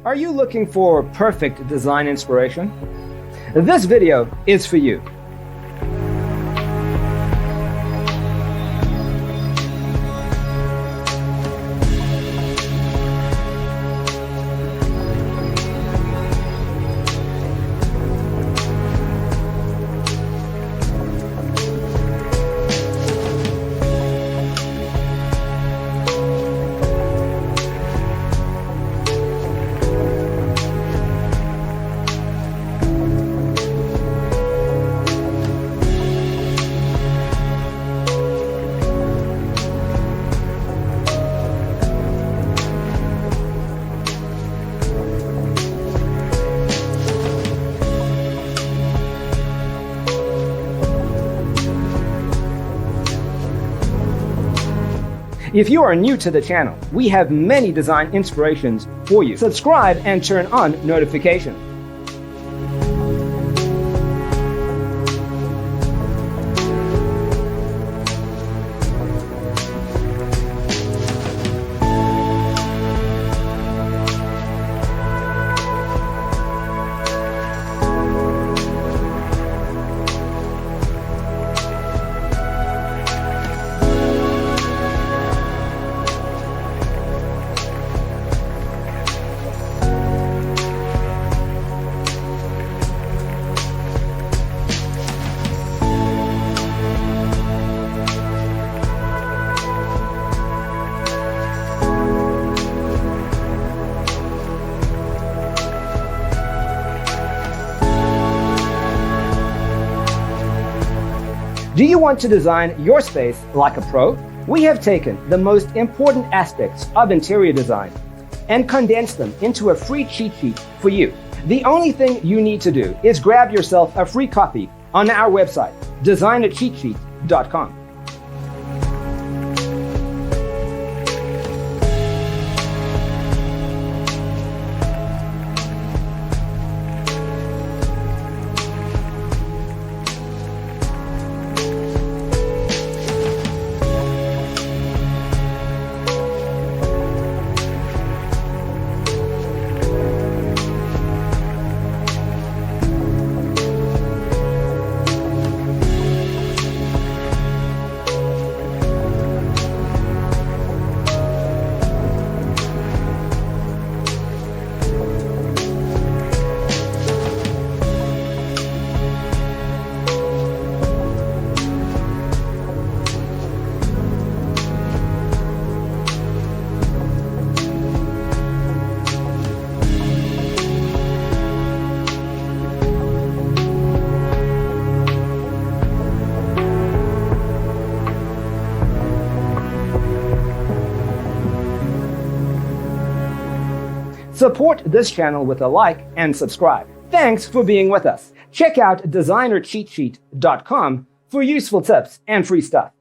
Are you looking for perfect design inspiration? This video is for you. If you are new to the channel, we have many design inspirations for you. Subscribe and turn on notifications. Do you want to design your space like a pro? We have taken the most important aspects of interior design and condensed them into a free cheat sheet for you. The only thing you need to do is grab yourself a free copy on our website, designercheatsheet.com. Support this channel with a like and subscribe. Thanks for being with us. Check out designercheatsheet.com for useful tips and free stuff.